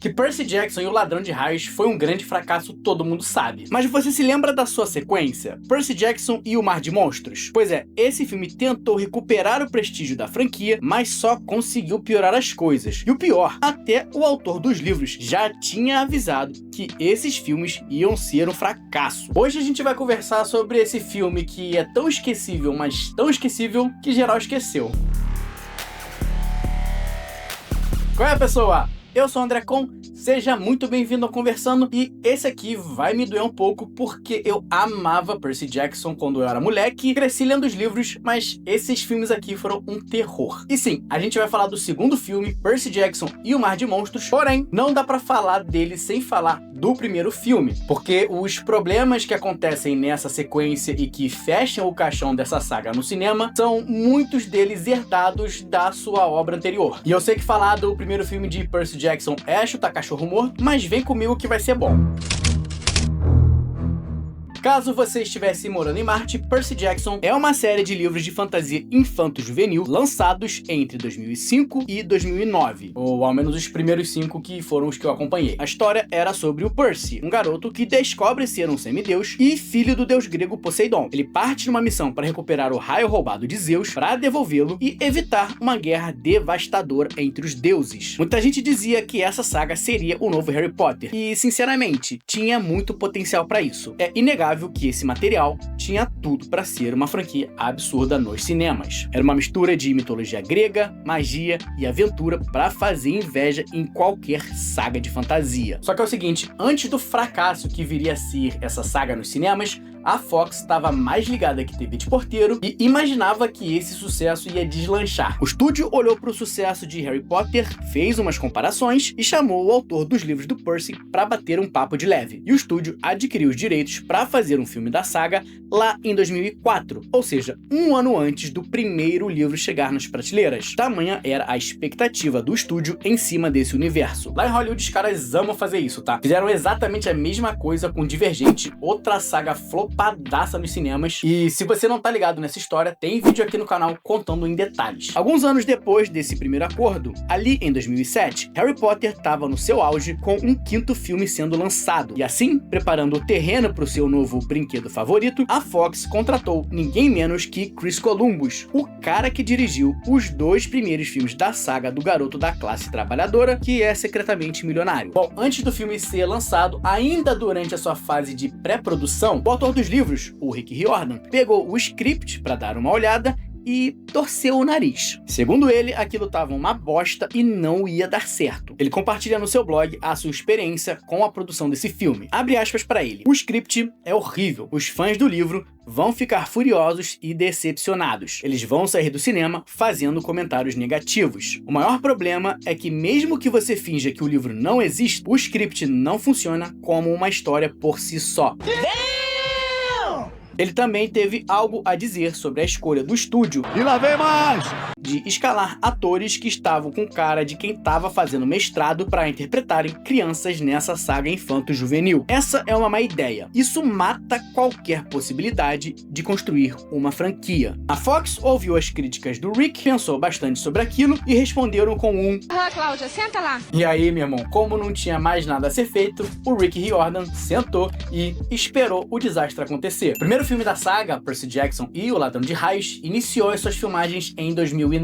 Que Percy Jackson e o Ladrão de Raios foi um grande fracasso, todo mundo sabe. Mas você se lembra da sua sequência? Percy Jackson e o Mar de Monstros? Pois é, esse filme tentou recuperar o prestígio da franquia, mas só conseguiu piorar as coisas. E o pior, até o autor dos livros já tinha avisado que esses filmes iam ser um fracasso. Hoje a gente vai conversar sobre esse filme que é tão esquecível, mas tão esquecível que geral esqueceu. Qual é, pessoa? Eu sou o André Con, seja muito bem-vindo ao Conversando, e esse aqui vai me doer um pouco porque eu amava Percy Jackson quando eu era moleque, cresci lendo os livros, mas esses filmes aqui foram um terror. E sim, a gente vai falar do segundo filme, Percy Jackson e o Mar de Monstros, porém, não dá pra falar dele sem falar do primeiro filme, porque os problemas que acontecem nessa sequência e que fecham o caixão dessa saga no cinema, são muitos deles herdados da sua obra anterior. E eu sei que falar do primeiro filme de Percy Jackson é chutar cachorro morto, mas vem comigo que vai ser bom. Caso você estivesse morando em Marte, Percy Jackson é uma série de livros de fantasia infanto-juvenil lançados entre 2005 e 2009, ou ao menos os primeiros 5 que foram os que eu acompanhei. A história era sobre o Percy, um garoto que descobre ser um semideus e filho do deus grego Poseidon. Ele parte numa missão para recuperar o raio roubado de Zeus para devolvê-lo e evitar uma guerra devastadora entre os deuses. Muita gente dizia que essa saga seria o novo Harry Potter, e sinceramente, tinha muito potencial para isso. É inegável que esse material tinha tudo para ser uma franquia absurda nos cinemas. Era uma mistura de mitologia grega, magia e aventura para fazer inveja em qualquer saga de fantasia. Só que é o seguinte, antes do fracasso que viria a ser essa saga nos cinemas, a Fox estava mais ligada que TV de porteiro e imaginava que esse sucesso ia deslanchar. O estúdio olhou para o sucesso de Harry Potter, fez umas comparações e chamou o autor dos livros do Percy para bater um papo de leve. E o estúdio adquiriu os direitos para fazer um filme da saga lá em 2004, ou seja, um ano antes do primeiro livro chegar nas prateleiras. Tamanha era a expectativa do estúdio em cima desse universo. Lá em Hollywood os caras amam fazer isso, tá? Fizeram exatamente a mesma coisa com Divergente, outra saga flopadaça nos cinemas, e se você não tá ligado nessa história, tem vídeo aqui no canal contando em detalhes. Alguns anos depois desse primeiro acordo, ali em 2007, Harry Potter estava no seu auge com um quinto filme sendo lançado, e assim, preparando o terreno para o seu novo brinquedo favorito, a Fox contratou ninguém menos que Chris Columbus, o cara que dirigiu os 2 primeiros filmes da saga do garoto da classe trabalhadora que é secretamente milionário. Bom, antes do filme ser lançado, ainda durante a sua fase de pré-produção, o autor dos livros, o Rick Riordan, pegou o script para dar uma olhada e torceu o nariz. Segundo ele, aquilo tava uma bosta e não ia dar certo. Ele compartilha no seu blog a sua experiência com a produção desse filme. Abre aspas para ele. O script é horrível. Os fãs do livro vão ficar furiosos e decepcionados. Eles vão sair do cinema fazendo comentários negativos. O maior problema é que mesmo que você finja que o livro não existe, o script não funciona como uma história por si só. Ele também teve algo a dizer sobre a escolha do estúdio E lá vem mais! de escalar atores que estavam com cara de quem estava fazendo mestrado para interpretarem crianças nessa saga infanto-juvenil. Essa é uma má ideia. Isso mata qualquer possibilidade de construir uma franquia. A Fox ouviu as críticas do Rick, pensou bastante sobre aquilo e responderam com um Cláudia, senta lá. E aí, meu irmão, como não tinha mais nada a ser feito, o Rick Riordan sentou e esperou o desastre acontecer. O primeiro filme da saga, Percy Jackson e o Ladrão de Raios, iniciou as suas filmagens em 2009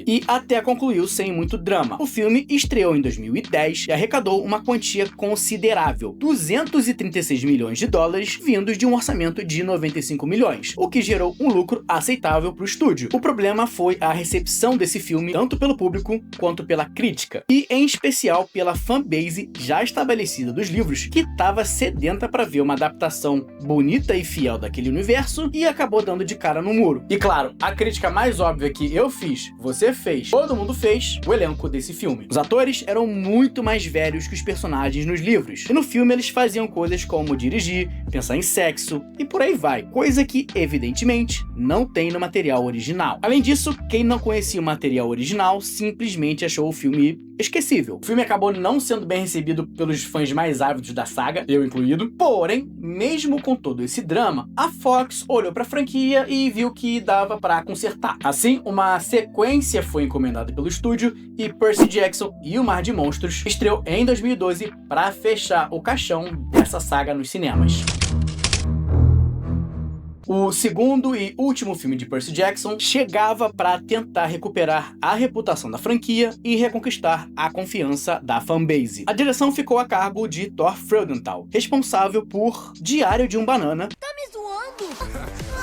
e até concluiu sem muito drama. O filme estreou em 2010 e arrecadou uma quantia considerável, 236 milhões de dólares, vindos de um orçamento de 95 milhões, o que gerou um lucro aceitável para o estúdio. O problema foi a recepção desse filme, tanto pelo público quanto pela crítica, e em especial pela fanbase já estabelecida dos livros, que estava sedenta para ver uma adaptação bonita e fiel daquele universo e acabou dando de cara no muro. E claro, a crítica mais óbvia que eu fiz, você fez, todo mundo fez, o elenco desse filme. Os atores eram muito mais velhos que os personagens nos livros, e no filme eles faziam coisas como dirigir, pensar em sexo e por aí vai, coisa que evidentemente não tem no material original. Além disso, quem não conhecia o material original simplesmente achou o filme esquecível. O filme acabou não sendo bem recebido pelos fãs mais ávidos da saga, eu incluído. Porém, mesmo com todo esse drama, a Fox olhou pra franquia e viu que dava pra consertar. Assim, uma sequência foi encomendada pelo estúdio e Percy Jackson e o Mar de Monstros estreou em 2012 para fechar o caixão dessa saga nos cinemas. O segundo e último filme de Percy Jackson chegava para tentar recuperar a reputação da franquia e reconquistar a confiança da fanbase. A direção ficou a cargo de Thor Freudenthal, responsável por Diário de um Banana. Tá me zoando?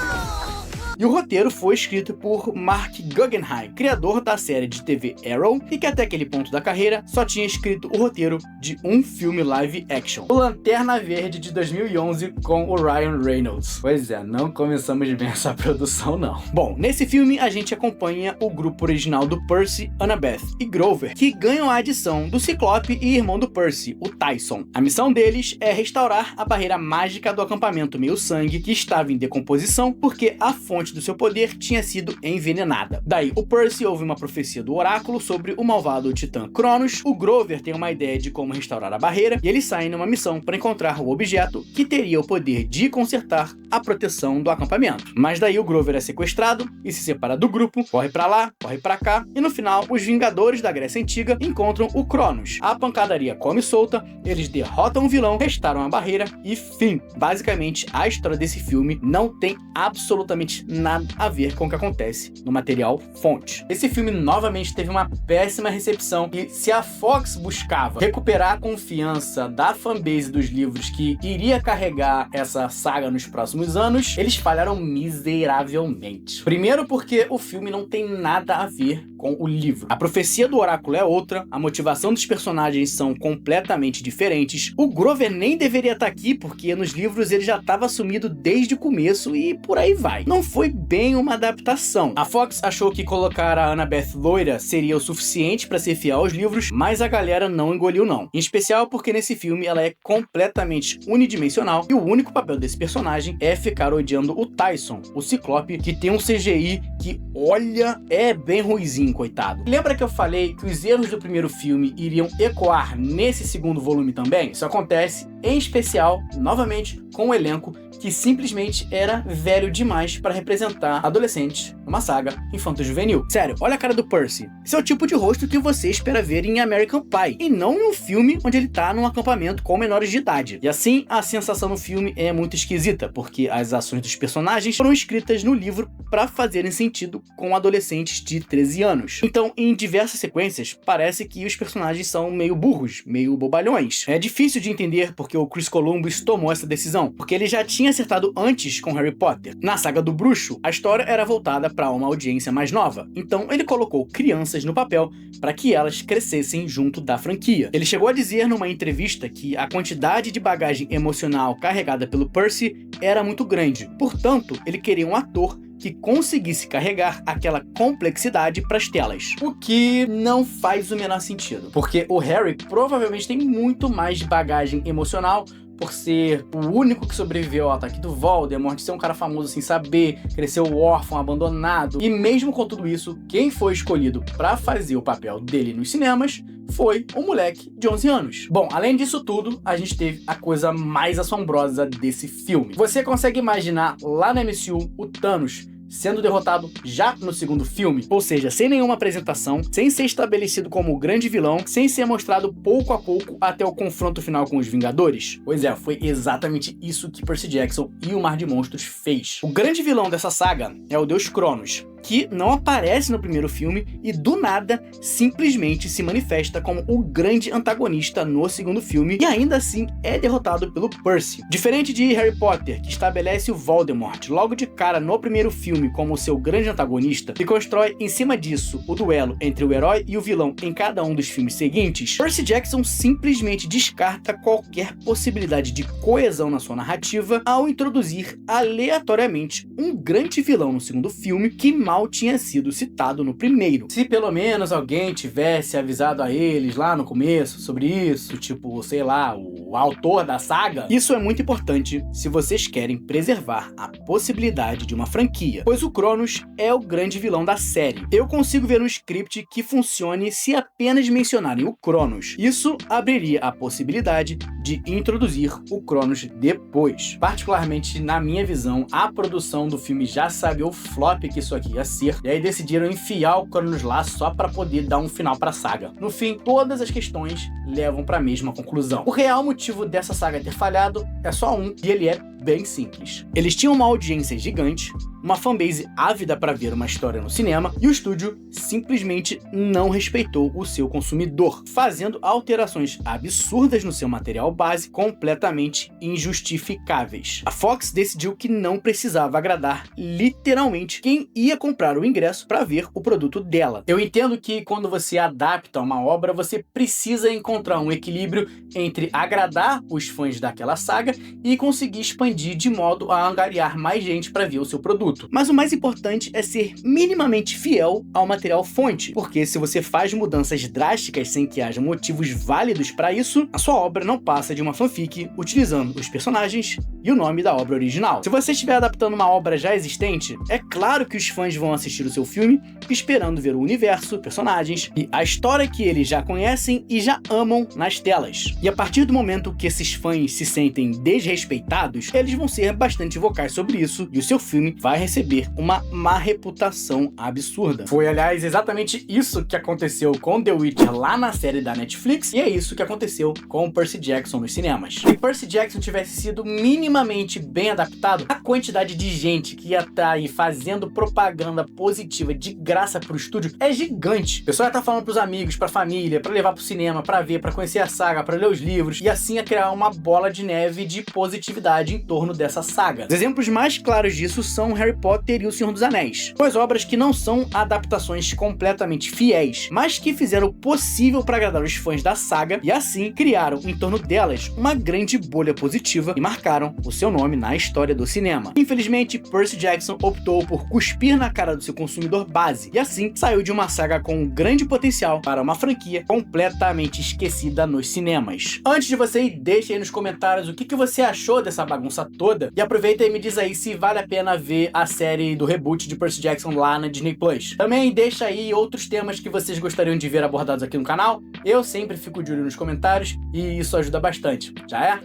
E o roteiro foi escrito por Mark Guggenheim, criador da série de TV Arrow, e que até aquele ponto da carreira só tinha escrito o roteiro de um filme live action, o Lanterna Verde de 2011 com o Ryan Reynolds. Pois é, não começamos bem essa produção não. Bom, nesse filme a gente acompanha o grupo original do Percy, Annabeth e Grover, que ganham a adição do Ciclope e irmão do Percy, o Tyson. A missão deles é restaurar a barreira mágica do acampamento Meio-Sangue, que estava em decomposição porque a fonte do seu poder tinha sido envenenada. Daí, o Percy ouve uma profecia do oráculo sobre o malvado titã Cronos, o Grover tem uma ideia de como restaurar a barreira e eles saem numa missão para encontrar o objeto que teria o poder de consertar a proteção do acampamento. Mas daí o Grover é sequestrado e se separa do grupo, corre pra lá, corre pra cá e no final os Vingadores da Grécia Antiga encontram o Cronos. A pancadaria come solta, eles derrotam o vilão, restauram a barreira e fim. Basicamente, a história desse filme não tem absolutamente nada a ver com o que acontece no material fonte. Esse filme novamente teve uma péssima recepção e se a Fox buscava recuperar a confiança da fanbase dos livros que iria carregar essa saga nos próximos anos, eles falharam miseravelmente. Primeiro porque o filme não tem nada a ver com o livro. A profecia do oráculo é outra, a motivação dos personagens são completamente diferentes, o Grover nem deveria estar aqui porque nos livros ele já estava sumido desde o começo e por aí vai. Não foi bem uma adaptação. A Fox achou que colocar a Annabeth loira seria o suficiente para ser fiel aos livros, mas a galera não engoliu não. Em especial porque nesse filme ela é completamente unidimensional e o único papel desse personagem é ficar odiando o Tyson, o Ciclope, que tem um CGI que, olha, é bem ruizinho, coitado. Lembra que eu falei que os erros do primeiro filme iriam ecoar nesse segundo volume também? Isso acontece, em especial, novamente, com o elenco que simplesmente era velho demais para representar adolescentes numa saga infanto-juvenil. Sério, olha a cara do Percy. Esse é o tipo de rosto que você espera ver em American Pie, e não em um filme onde ele tá num acampamento com menores de idade. E assim, a sensação no filme é muito esquisita, porque as ações dos personagens foram escritas no livro para fazerem sentido com adolescentes de 13 anos. Então, em diversas sequências, parece que os personagens são meio burros, meio bobalhões. É difícil de entender porque o Chris Columbus tomou essa decisão, porque ele já tinha acertado antes com Harry Potter. Na saga do bruxo, a história era voltada para uma audiência mais nova, então ele colocou crianças no papel para que elas crescessem junto da franquia. Ele chegou a dizer numa entrevista que a quantidade de bagagem emocional carregada pelo Percy era muito grande, portanto, ele queria um ator que conseguisse carregar aquela complexidade para as telas. O que não faz o menor sentido, porque o Harry provavelmente tem muito mais bagagem emocional por ser o único que sobreviveu ao ataque do Voldemort, ser um cara famoso sem saber, cresceu órfão, abandonado. E mesmo com tudo isso, quem foi escolhido para fazer o papel dele nos cinemas foi um moleque de 11 anos. Bom, além disso tudo, a gente teve a coisa mais assombrosa desse filme. Você consegue imaginar lá na MCU o Thanos sendo derrotado já no segundo filme, ou seja, sem nenhuma apresentação, sem ser estabelecido como o grande vilão, sem ser mostrado pouco a pouco até o confronto final com os Vingadores? Pois é, foi exatamente isso que Percy Jackson e o Mar de Monstros fez. O grande vilão dessa saga é o deus Cronos, que não aparece no primeiro filme e do nada simplesmente se manifesta como o grande antagonista no segundo filme e ainda assim é derrotado pelo Percy. Diferente de Harry Potter, que estabelece o Voldemort logo de cara no primeiro filme como seu grande antagonista e constrói em cima disso o duelo entre o herói e o vilão em cada um dos filmes seguintes, Percy Jackson simplesmente descarta qualquer possibilidade de coesão na sua narrativa ao introduzir aleatoriamente um grande vilão no segundo filme que mal mal tinha sido citado no primeiro. Se pelo menos alguém tivesse avisado a eles lá no começo sobre isso, tipo, sei lá, o autor da saga, isso é muito importante se vocês querem preservar a possibilidade de uma franquia, pois o Cronos é o grande vilão da série. Eu consigo ver um script que funcione se apenas mencionarem o Cronos. Isso abriria a possibilidade de introduzir o Cronos depois. Particularmente, na minha visão, a produção do filme já sabia o flop que isso aqui ia ser, e aí decidiram enfiar o Cronos lá só para poder dar um final para a saga. No fim, todas as questões levam para a mesma conclusão. O real motivo dessa saga ter falhado é só um, e ele é bem simples. Eles tinham uma audiência gigante, uma fanbase ávida para ver uma história no cinema, e o estúdio simplesmente não respeitou o seu consumidor, fazendo alterações absurdas no seu material base completamente injustificáveis. A Fox decidiu que não precisava agradar literalmente quem ia comprar o ingresso para ver o produto dela. Eu entendo que quando você adapta uma obra, você precisa encontrar um equilíbrio entre agradar os fãs daquela saga e conseguir expandir de modo a angariar mais gente para ver o seu produto. Mas o mais importante é ser minimamente fiel ao material fonte, porque se você faz mudanças drásticas sem que haja motivos válidos para isso, a sua obra não passa de uma fanfic utilizando os personagens e o nome da obra original. Se você estiver adaptando uma obra já existente, é claro que os fãs vão assistir o seu filme esperando ver o universo, personagens e a história que eles já conhecem e já amam nas telas. E a partir do momento que esses fãs se sentem desrespeitados, eles vão ser bastante vocais sobre isso e o seu filme vai receber uma má reputação absurda. Foi, aliás, exatamente isso que aconteceu com The Witcher lá na série da Netflix, e é isso que aconteceu com Percy Jackson nos cinemas. Se Percy Jackson tivesse sido minimamente bem adaptado, a quantidade de gente que ia estar aí fazendo propaganda positiva de graça pro estúdio é gigante. O pessoal ia estar falando pros amigos, pra família, pra levar pro cinema, pra ver, pra conhecer a saga, pra ler os livros, e assim ia criar uma bola de neve de positividade em torno dessa saga. Os exemplos mais claros disso são Harry Potter e O Senhor dos Anéis, pois obras que não são adaptações completamente fiéis, mas que fizeram o possível para agradar os fãs da saga e assim criaram em torno delas uma grande bolha positiva e marcaram o seu nome na história do cinema. Infelizmente, Percy Jackson optou por cuspir na cara do seu consumidor base e assim saiu de uma saga com um grande potencial para uma franquia completamente esquecida nos cinemas. Antes de você ir, deixa aí nos comentários o que você achou dessa bagunça toda e aproveita e me diz aí se vale a pena ver a série do reboot de Percy Jackson lá na Disney Plus. Também deixa aí outros temas que vocês gostariam de ver abordados aqui no canal. Eu sempre fico de olho nos comentários e isso ajuda bastante. Já é?